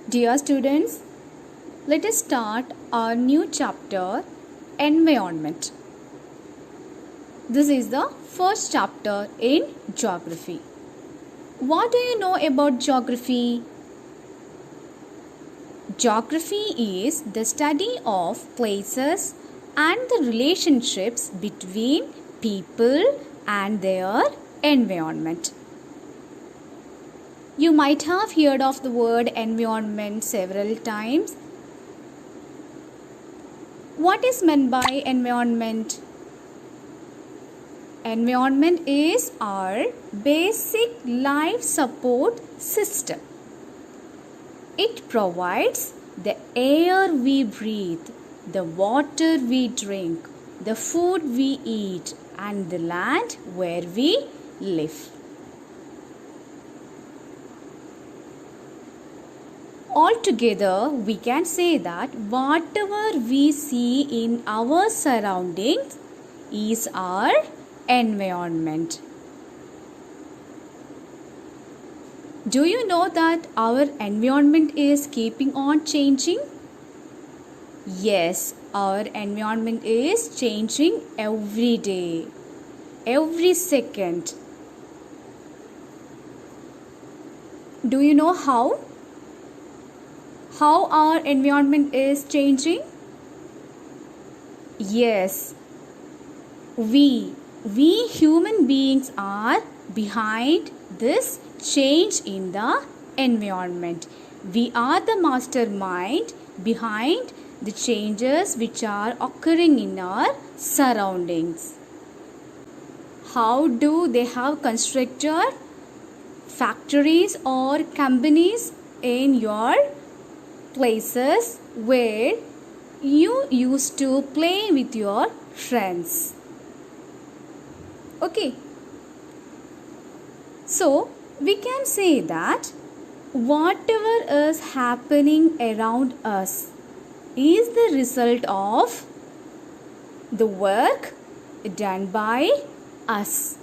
Dear students, let us start our new chapter, Environment. This is the first chapter in Geography. What do you know about Geography? Geography is the study of places and the relationships between people and their environment. You might have heard of the word environment several times. What is meant by environment? Environment is our basic life support system. It provides the air we breathe, the water we drink, the food we eat, and the land where we live. Altogether, we can say that whatever we see in our surroundings is our environment. Do you know that our environment is keeping on changing? Yes, our environment is changing every day, every second. Do you know how? How our environment is changing? Yes, we human beings are behind this change in the environment. We are the mastermind behind the changes which are occurring in our surroundings. How do they have constructed factories or companies in your places where you used to play with your friends? Okay. So, we can say that whatever is happening around us is the result of the work done by us,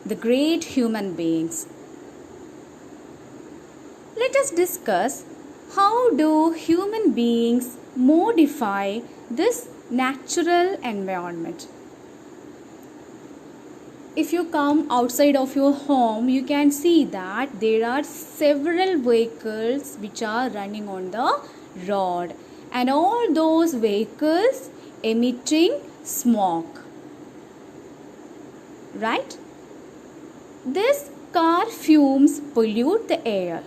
the great human beings. Let us discuss how do human beings modify this natural environment. If you come outside of your home, you can see that there are several vehicles which are running on the road, and all those vehicles emitting smoke. Right? This car fumes pollute the air.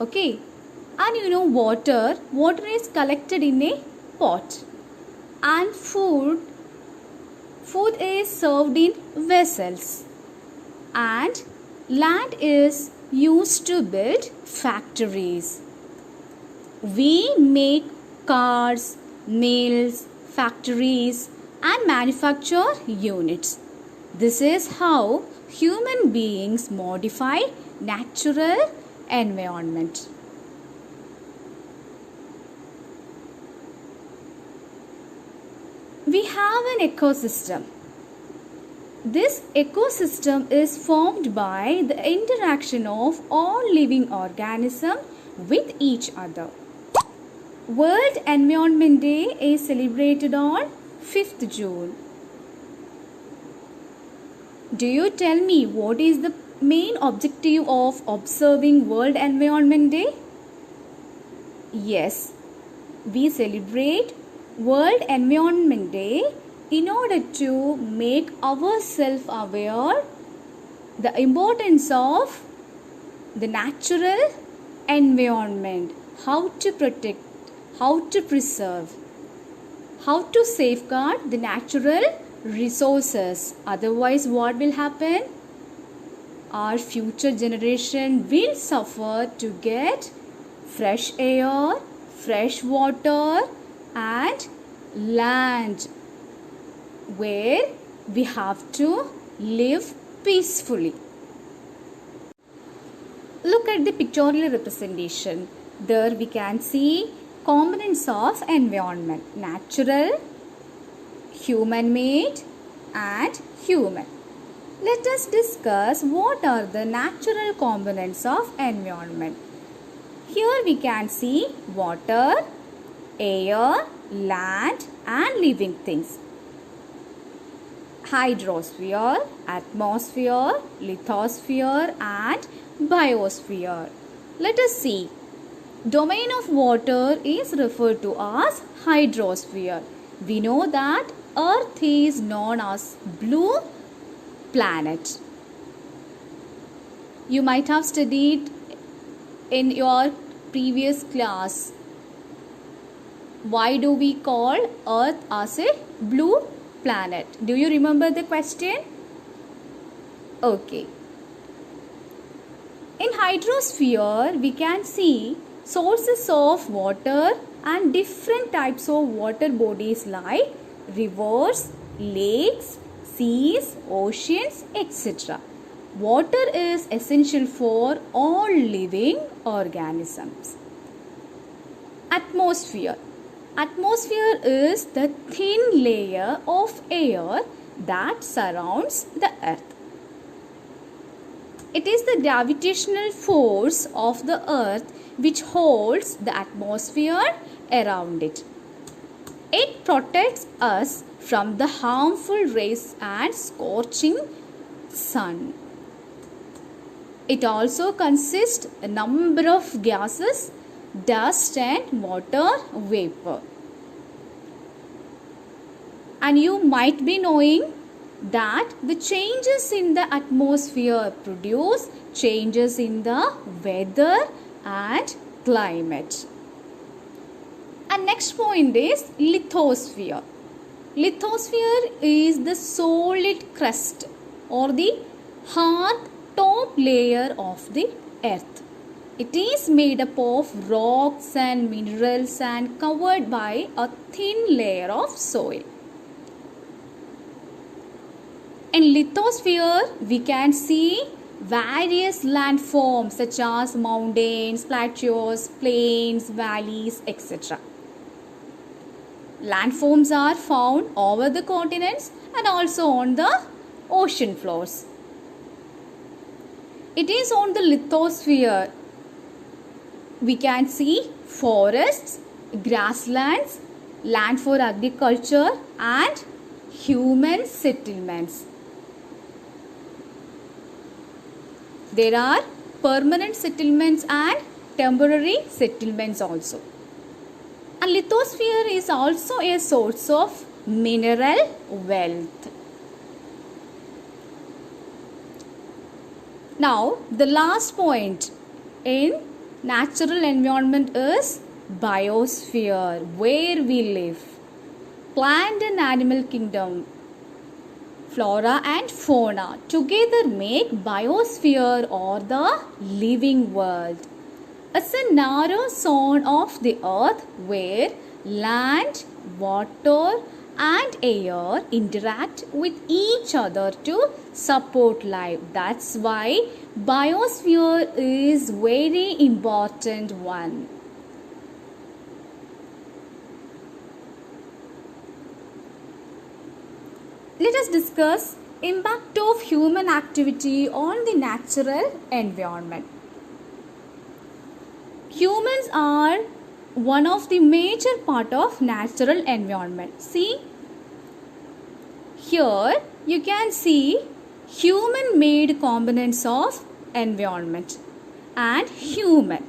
Okay? And you know water is collected in a pot, and food is served in vessels, and land is used to build factories. We make cars, mills, factories and manufacture units. This is how human beings modify natural environment. We have an ecosystem. This ecosystem is formed by the interaction of all living organisms with each other. World Environment Day is celebrated on 5th June. Do you tell me what is the main objective of observing World Environment Day? Yes, we celebrate World Environment Day in order to make ourselves aware the importance of the natural environment, how to protect, how to preserve, how to safeguard the natural resources. Otherwise, what will happen? Our future generation will suffer to get fresh air, fresh water and land where we have to live peacefully. Look at the pictorial representation. There we can see components of environment: natural, human made and human. Let us discuss what are the natural components of environment. Here we can see water, air, land and living things. Hydrosphere, atmosphere, lithosphere and biosphere. Let us see. Domain of water is referred to as hydrosphere. We know that Earth is known as blue planet. You might have studied in your previous class. Why do we call Earth as a blue planet? Do you remember the question? Okay. In hydrosphere, we can see sources of water and different types of water bodies like rivers, lakes, seas, oceans, etc. Water is essential for all living organisms. Atmosphere. Atmosphere is the thin layer of air that surrounds the earth. It is the gravitational force of the earth which holds the atmosphere around it. It protects us from the harmful rays and scorching sun. It also consists a number of gases, dust and water vapor. And you might be knowing that the changes in the atmosphere produce changes in the weather and climate. And next point is lithosphere. Lithosphere is the solid crust or the hard top layer of the earth. It is made up of rocks and minerals and covered by a thin layer of soil. In lithosphere, we can see various landforms such as mountains, plateaus, plains, valleys, etc. Landforms are found over the continents and also on the ocean floors. It is on the lithosphere we can see forests, grasslands, land for agriculture and human settlements. There are permanent settlements and temporary settlements also. And lithosphere is also a source of mineral wealth. Now, the last point in natural environment is biosphere, where we live. Plant and animal kingdom, flora and fauna together make biosphere or the living world. It's a narrow zone of the earth where land, water and air interact with each other to support life. That's why biosphere is very important one. Let us discuss impact of human activity on the natural environment. Humans are one of the major part of natural environment. See, here you can see human made components of environment and human.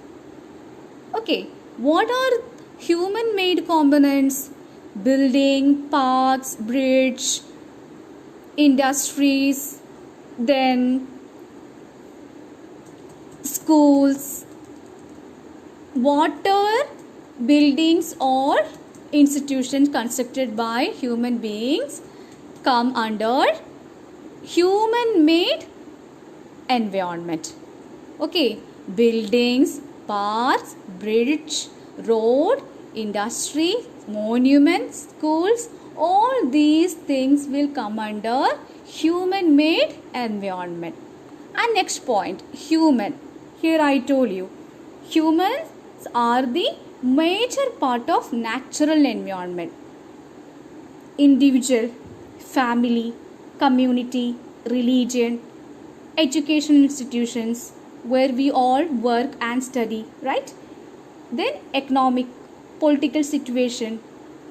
Okay, what are human made components? Building, parks, bridge, industries, then schools, water, buildings or institutions constructed by human beings come under human made environment. Okay, buildings, parks, bridge, road, industry, monuments, schools, all these things will come under human made environment. And next point, human. Here I told you, humans are the major part of natural environment. Individual, family, community, religion, education institutions where we all work and study, right? Then economic, political situation.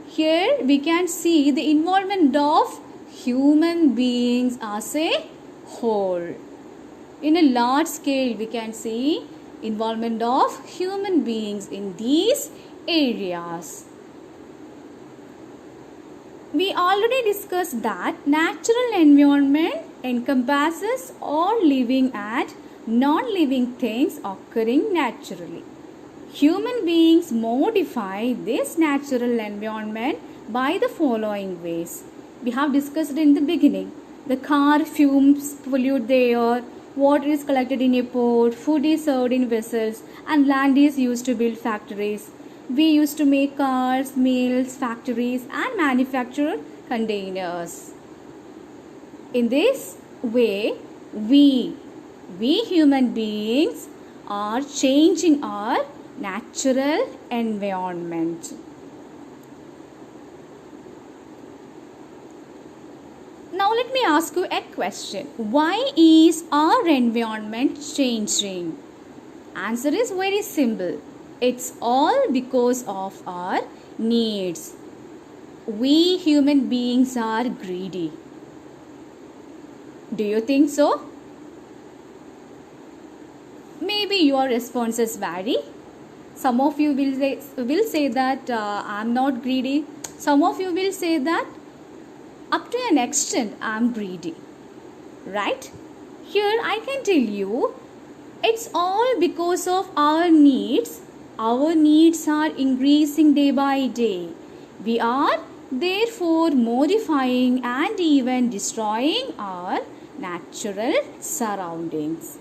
Here we can see the involvement of human beings as a whole. In a large scale, we can see involvement of human beings in these areas. We already discussed that natural environment encompasses all living and non-living things occurring naturally. Human beings modify this natural environment by the following ways. We have discussed in the beginning. The car fumes pollute the air, water is collected in a port, food is served in vessels, and land is used to build factories. We used to make cars, mills, factories, and manufacture containers. In this way, we human beings are changing our natural environment. Now let me ask you a question. Why is our environment changing? Answer is very simple. It's all because of our needs. We human beings are greedy. Do you think so? Maybe your responses vary. Some of you will say that I'm not greedy. Some of you will say that up to an extent I'm greedy. Right? Here I can tell you it's all because of our needs. Our needs are increasing day by day. We are therefore modifying and even destroying our natural surroundings.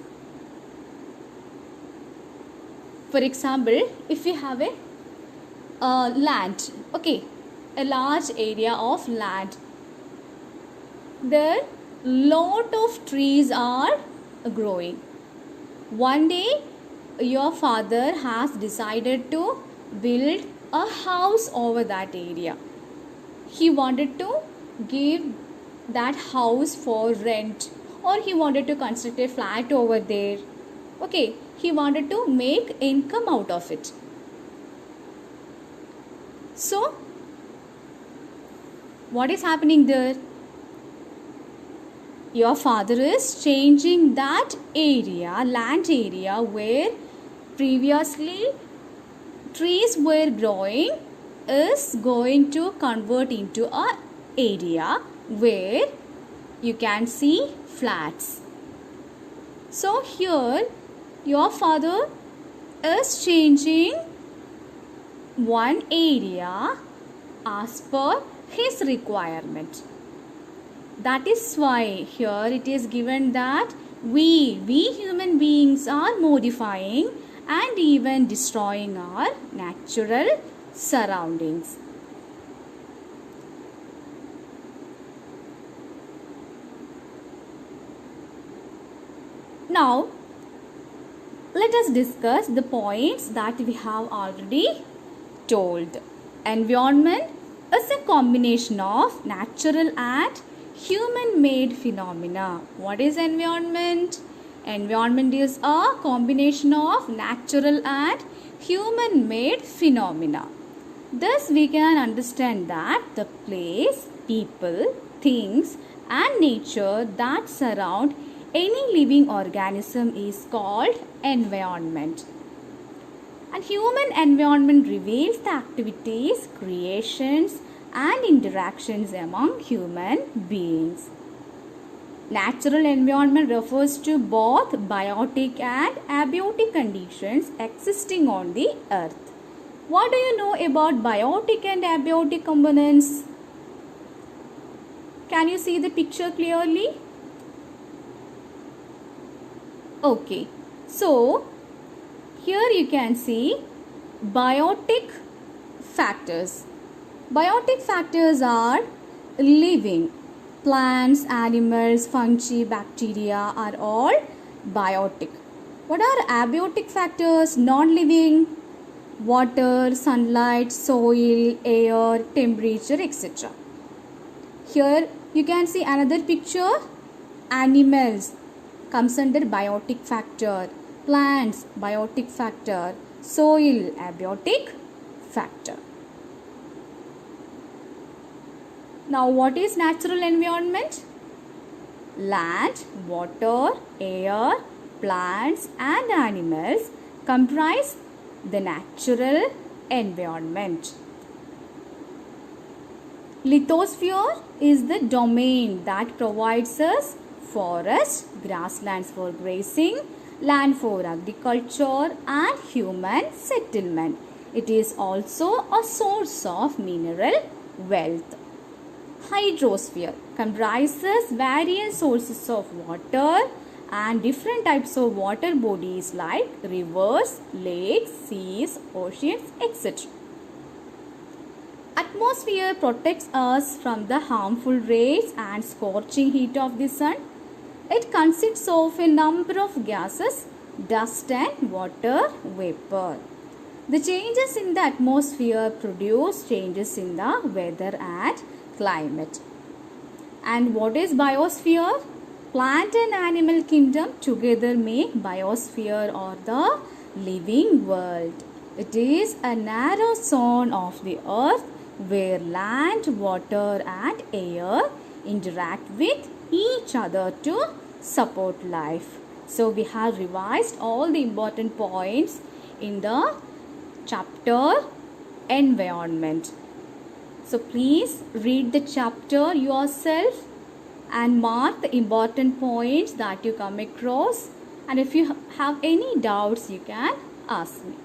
For example, if we have a land, okay, a large area of land, there lot of trees are growing. One day your father has decided to build a house over that area. He wanted to give that house for rent, or he wanted to construct a flat over there. Okay, he wanted to make income out of it. So, what is happening there? Your father is changing that area, land area where previously trees were growing, is going to convert into a area where you can see flats. So here your father is changing one area as per his requirement. That is why here it is given that we human beings are modifying and even destroying our natural surroundings. Now, let us discuss the points that we have already told. Environment is a combination of natural and human-made phenomena. What is environment? Environment is a combination of natural and human-made phenomena. Thus, we can understand that the place, people, things, and nature that surround any living organism is called environment. And human environment reveals the activities, creations, and interactions among human beings. Natural environment refers to both biotic and abiotic conditions existing on the earth. What do you know about biotic and abiotic components? Can you see the picture clearly? Okay, so here you can see biotic factors. Biotic factors are living. Plants, animals, fungi, bacteria are all biotic. What are abiotic factors? Non-living. Water, sunlight, soil, air, temperature, etc. Here you can see another picture. Animals comes under biotic factor. Plants, biotic factor. soil abiotic factor. Now what is natural environment? Land, water, air, plants and animals comprise the natural environment. Lithosphere is the domain that provides us forest, grasslands for grazing, land for agriculture and human settlement. It is also a source of mineral wealth. Hydrosphere comprises various sources of water and different types of water bodies like rivers, lakes, seas, oceans, etc. Atmosphere protects us from the harmful rays and scorching heat of the sun. It consists of a number of gases, dust and water vapor. The changes in the atmosphere produce changes in the weather and climate. And what is biosphere? Plant and animal kingdom together make biosphere or the living world. It is a narrow zone of the earth where land, water and air interact with each other to support life. So we have revised all the important points in the chapter environment. So please read the chapter yourself and mark the important points that you come across. And if you have any doubts, you can ask me.